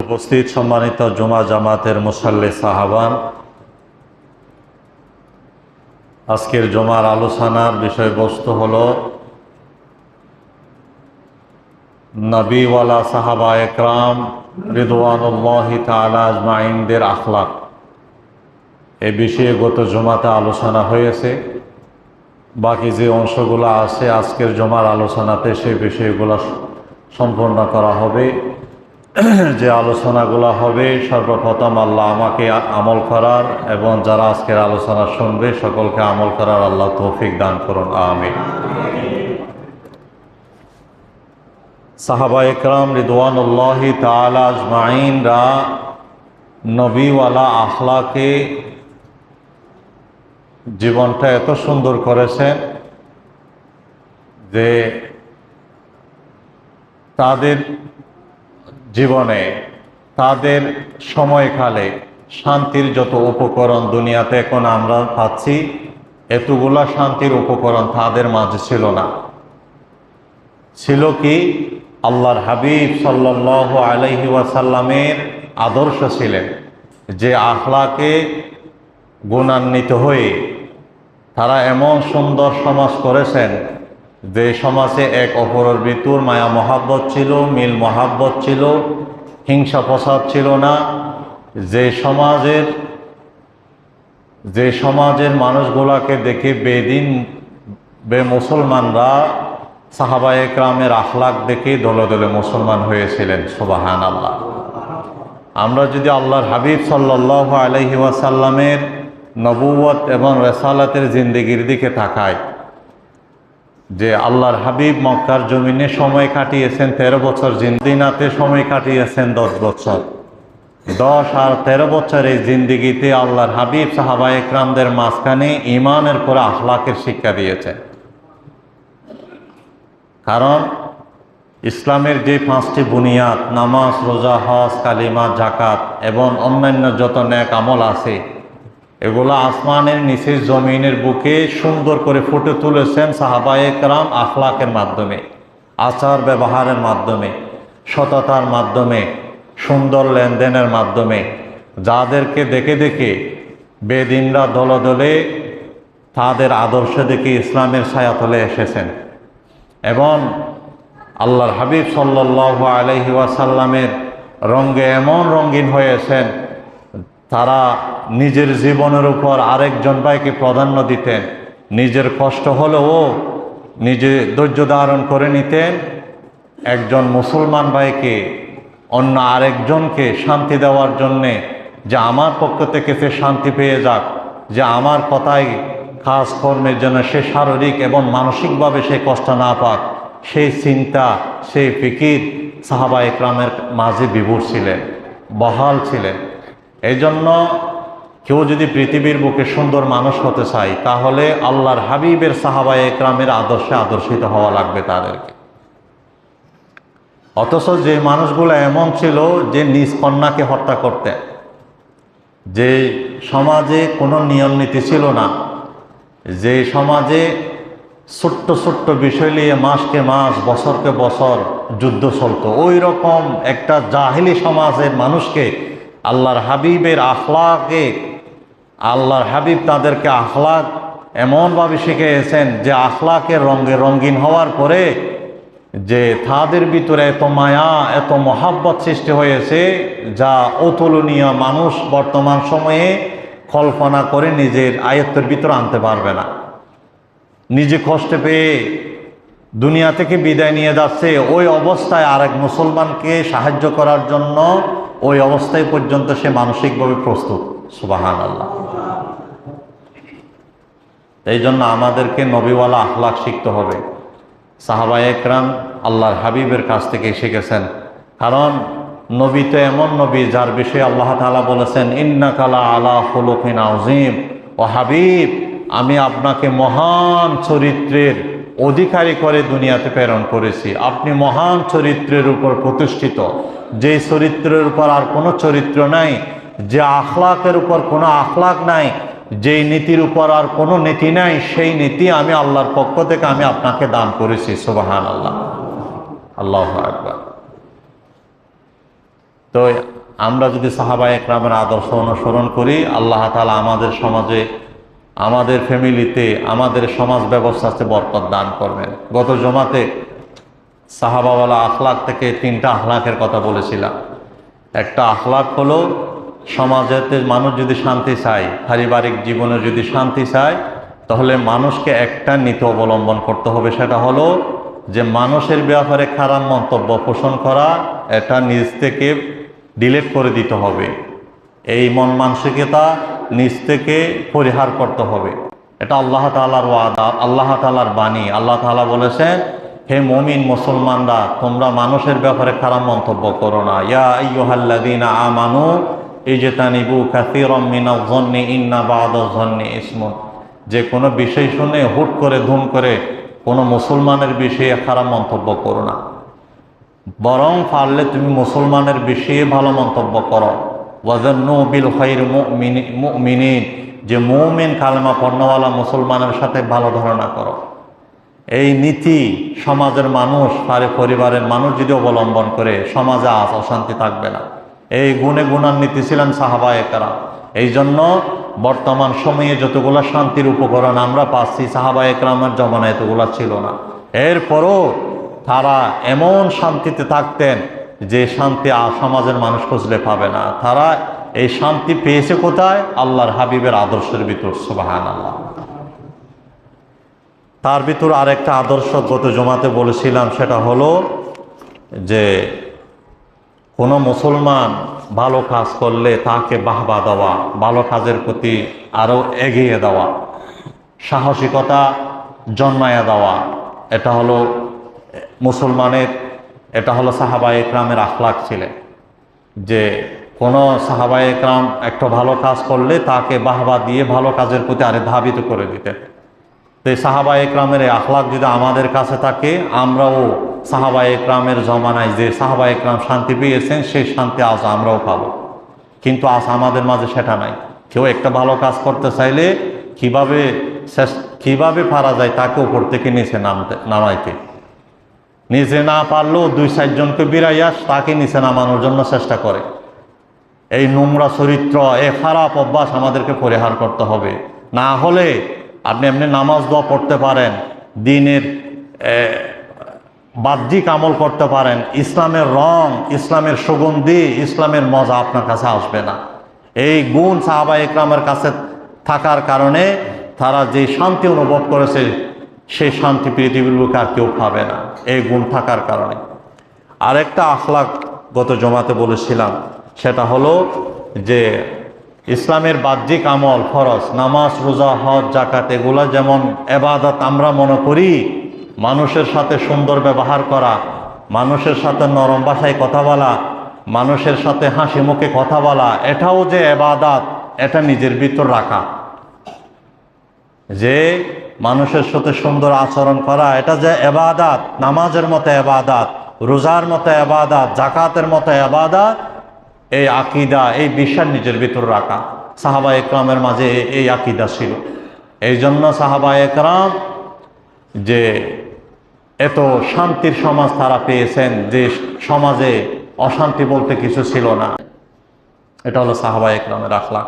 উপস্থিত সম্মানিত জুমা জামাতের মুসাল্লি সাহাবান, আজকের জুমার আলোচনার বিষয়বস্তু হলো নবীওয়ালা সাহাবা একরাম রিদওয়ানুল্লাহি তাআলা আজমাইনদের আখলাক। এ বিষয়ে গত জুমাতে আলোচনা হয়েছে। বাকি যে অংশগুলো আছে আজকের জুমার আলোচনাতে সেই বিষয়গুলো সম্পূর্ণ করা হবে। যে আলোচনাগুলো হবে, সর্বপ্রথম আল্লাহ আমাকে আমল করার এবং যারা আজকের আলোচনা শুনবে সকলকে আমল করার আল্লাহ তৌফিক দান করুন, আমিন। সাহাবা একরাম রিদওয়ানুল্লাহি তাআলা আজমাইনরা নবীওয়ালা আখলাকে জীবনটা এত সুন্দর করেছেন যে তাদের জীবনে, তাদের সময়কালে শান্তির যত উপকরণ দুনিয়াতে এখন আমরা পাচ্ছি, এতগুলা শান্তির উপকরণ তাদের মাঝে ছিল না। ছিল কি? আল্লাহর হাবিব সাল্লাল্লাহু আলাইহি ওয়াসাল্লামের আদর্শ ছিলেন, যে আখলাকে গুণান্বিত হয়ে তারা এমন সুন্দর সমাজ করেছেন যে সমাজে এক অপরের ভিতর মায়া মহাব্বত ছিল, মিল মহাব্বত ছিল, হিংসা ফসাদ ছিল না। যে সমাজের মানুষগুলাকে দেখে বেদিন মুসলমানরা সাহাবা একরামের আখলাক দেখে দলে দলে মুসলমান হয়েছিলেন। সুবহানাল্লাহ। আমরা যদি আল্লাহর হাবিব সাল্লাল্লাহু আলাইহি ওয়াসাল্লামের নবুয়ত এবং রিসালাতের জিন্দেগির দিকে তাকাই, যে আল্লাহর হাবিব মক্কার জমিনে সময় কাটিয়েছেন 13 বছর, জিন্দিনাতে সময় কাটিয়েছেন 10 বছর। 10 আর 13 বছর এই জিন্দিগিতে আল্লাহর হাবিব সাহাবা একরামদের মাঝখানে ঈমানের পরে আখলাকের শিক্ষা দিয়েছেন। কারণ ইসলামের যে 5টি বুনিয়াদ, নামাজ, রোজা, হজ, কালিমা, জাকাত এবং অন্যান্য যত নেক আমল আছে, এগুলো আসমানের নিচে জমিনের বুকে সুন্দর করে ফুটে তুলেছেন সাহাবা একরাম আখলাকের মাধ্যমে, আচার ব্যবহারের মাধ্যমে, সততার মাধ্যমে, সুন্দর লেনদেনের মাধ্যমে, যাদেরকে দেখে দেখে বেদিনরা দলে দলে তাদের আদর্শ দেখে ইসলামের ছায়াতলে এসেছেন। এবং আল্লাহর হাবিব সাল্লাল্লাহু আলাইহি ওয়াসাল্লামের রঙে এমন রঙিন হয়েছেন, তারা নিজের জীবনের উপর আরেকজন ভাইকে প্রাধান্য দিতেন। নিজের কষ্ট হলেও নিজে ধৈর্য ধারণ করে নিতেন। একজন মুসলমান ভাইকে অন্য আরেকজনকে শান্তি দেওয়ার জন্যে, যে আমার পক্ষ থেকে সে শান্তি পেয়ে যাক, যে আমার কথায় কাজ কর্মের জন্য সে শারীরিক এবং মানসিকভাবে সে কষ্ট না পাক, সেই চিন্তা, সেই ফিকির সাহাবা একরামের মাঝে বিভোর ছিলেন, বহাল ছিলেন। এই জন্য কেউ যদি পৃথিবীর বুকে সুন্দর মানুষ হতে চায়, তাহলে আল্লাহর হাবিবের সাহাবা একরামের আদর্শে আদর্শিত হওয়া লাগবে তাদেরকে। অথচ যে মানুষগুলো এমন ছিল যে নিজ কন্যাকে হত্যা করতেন, যে সমাজে কোনো নিয়ম নীতি ছিল না, যে সমাজে ছোট্ট ছোট্ট বিষয় নিয়ে মাসকে মাস, বছরকে বছর যুদ্ধ চলত, ওই রকম একটা জাহিলি সমাজের মানুষকে আল্লাহর হাবিবের আখলাকে, আল্লাহর হাবিব তাদেরকে আখলাক এমনভাবে শিখিয়েছেন যে আখলাকের রঙে রঙিন হওয়ার পরে যে তাদের ভিতরে এত মায়া, এত মহাব্বত সৃষ্টি হয়েছে, যা অতুলনীয়, মানুষ বর্তমান সময়ে কল্পনা করে নিজের আয়ত্তের ভিতরে আনতে পারবে না। নিজে কষ্ট পেয়ে দুনিয়া থেকে বিদায় নিয়ে যাচ্ছে, ওই অবস্থায় আরেক মুসলমানকে সাহায্য করার জন্য ওই অবস্থায় পর্যন্ত সে মানসিকভাবে প্রস্তুত। সুবহানাল্লাহ। এই জন্য আমাদেরকে নবীওয়ালা আখলাক শিখতে হবে। সাহাবা একরাম আল্লাহর হাবিবের কাছ থেকে শিখেছেন। কারণ নবী তো এমন নবী যার বিষয়ে আল্লাহ তাআলা বলেছেন, ইন্নাকা লা আলা খুলুকিন আযীম। ও হাবিব, আমি আপনাকে মহান চরিত্রের অধিকারী করে দুনিয়াতে প্রেরণ করেছি। আপনি মহান চরিত্রের উপর প্রতিষ্ঠিত, যে চরিত্রের উপর আর কোনো চরিত্র নাই, যে আখলাকের উপর কোনো আখলাক নাই, যেই নীতির উপর আর কোনো নীতি নাই, সেই নীতি আমি আল্লাহর পক্ষ থেকে আমি আপনাকে দান করেছি। সুবহানাল্লাহ, আল্লাহু আকবার। তো আমরা যদি সাহাবায়ে কেরামের আদর্শ অনুসরণ করি, আল্লাহ তাআলা আমাদের সমাজে, আমাদের ফ্যামিলিতে, আমাদের সমাজ ব্যবস্থাতে বরকত দান করবেন। গত জমাতে সাহাবাওয়ালা আখলাক থেকে 3টা আখলাকের কথা বলেছিলাম। একটা আখলাক হলো সমাজেতে মানুষ যদি শান্তি চায়, পারিবারিক জীবনে যদি শান্তি চায়, তাহলে মানুষকে একটা নীতি অবলম্বন করতে হবে। সেটা হলো যে মানুষের ব্যাপারে খারাপ মন্তব্য পোষণ করা, এটা নিজ থেকে ডিলিট করে দিতে হবে। এই মন মানসিকতা নিজ থেকে পরিহার করতে হবে। এটা আল্লাহ তাআলার ওয়াদা, আল্লাহ তাআলার বাণী। আল্লাহ তাআলা বলেছেন, হে মুমিন মুসলমানরা, তোমরা মানুষের ব্যাপারে খারাপ মন্তব্য করো না। ইয়া আইয়ুহাল্লাযীনা আমানু ইজতানিবু কাসীরাম মিনাজ-যন্নি ইন্না বা'দাজ-যন্নি ইসমুন। যে কোনো বিষয় শুনে হুট করে ধুম করে কোনো মুসলমানের বিষয়ে খারাপ মন্তব্য করো না, বরং পারলে তুমি মুসলমানের বিষয়ে ভালো মন্তব্য করো। ওয়াজান্নু বিল খায়রি মুমিনিন, যে মুমিন কালেমা পড়নেওয়ালা মুসলমানের সাথে ভালো ধারণা করো। এই নীতি সমাজের মানুষ, পরিবারের মানুষ যদি অবলম্বন করে, সমাজে আজ অশান্তি থাকবে না। এই গুণে গুণান্বিত ছিলেন সাহাবায়ে কেরাম। এই জন্য বর্তমান সময়ে যতগুলো শান্তির উপকরণ আমরা পাচ্ছি, সাহাবায়ে কেরামের জমানায় এতগুলো ছিল না। এরপরও তারা এমন শান্তিতে থাকতেন যে শান্তি সমাজের মানুষ খুঁজলে পাবে না। তারা এই শান্তি পেয়েছে কোথায়? আল্লাহর হাবিবের আদর্শের ভিতর। সুবহানাল্লাহ। তার ভিতর আরেকটা আদর্শ গত জমাতে বলেছিলাম, সেটা হলো যে কোনো মুসলমান ভালো কাজ করলে তাকে বাহবা দেওয়া, ভালো কাজের প্রতি আরও এগিয়ে দেওয়া, সাহসিকতা জন্মায়া দেওয়া। এটা হলো মুসলমানের, এটা হলো সাহাবায়ে কেরামের আখলাক ছিলেন। যে কোনো সাহাবায়ে কেরাম একটা ভালো কাজ করলে তাকে বাহবা দিয়ে ভালো কাজের প্রতি আরে ধাবিত করে দিতেন। তো এই সাহাবায়ে কেরামের এই আখলাক যদি আমাদের কাছে থাকে, আমরাও সাহাবায়ে কেরামের জমানায় যে সাহাবায়ে কেরাম শান্তি পেয়েছেন, সেই শান্তি আজ আমরাও পাবো। কিন্তু আজ আমাদের মাঝে সেটা নাই। কেউ একটা ভালো কাজ করতে চাইলে কিভাবে পারা যায় তাকে উপর থেকে নিচে নামাইতে, নিচে না পারলেও 2-4 জনকে বিরাইয়া তাকে নিচে নামানোর জন্য চেষ্টা করে। এই নোংরা চরিত্র, এই খারাপ অভ্যাস আমাদেরকে পরিহার করতে হবে। না হলে আপনি এমনি নামাজ দোয়া পড়তে পারেন, দিনের বাহ্যিক আমল করতে পারেন, ইসলামের রং, ইসলামের সুগন্ধি, ইসলামের মজা আপনার কাছে আসবে না। এই গুণ সাহাবায়ে কেরামের কাছে থাকার কারণে তারা যে শান্তি অনুভব করেছে, সেই শান্তি পৃথিবীর বুকে আর কেউ পাবে না, এই গুণ থাকার কারণে। আরেকটা আখলাক গত জমাতে বলেছিলাম, সেটা হলো যে ইসলামের বাহ্যিক আমল, ফরজ, নামাজ, রোজা, হজ, যাকাত, এগুলা যেমন ইবাদত আমরা মনে করি, মানুষের সাথে সুন্দর ব্যবহার করা, মানুষের সাথে নরম ভাষায় কথা বলা, মানুষের সাথে হাসি মুখে কথা বলা, এটাও যে ইবাদত, এটা নিজের ভিতর রাখা। যে মানুষের সাথে সুন্দর আচরণ করা, এটা যে ইবাদত, নামাজের মতো ইবাদত, রোজার মতো ইবাদত, যাকাতের মতো ইবাদত, এই আকীদা, এই বিশ্বাস নিজের ভিতর রাখা। সাহাবায়ে কেরামের মাঝে এই আকীদা ছিল। এই জন্য সাহাবায়ে কেরাম যে এত শান্তির সমাজ তারা পেয়েছেন, যে সমাজে অশান্তি বলতে কিছু ছিল না। এটা হলো সাহাবায়ে কেরামের আখলাক।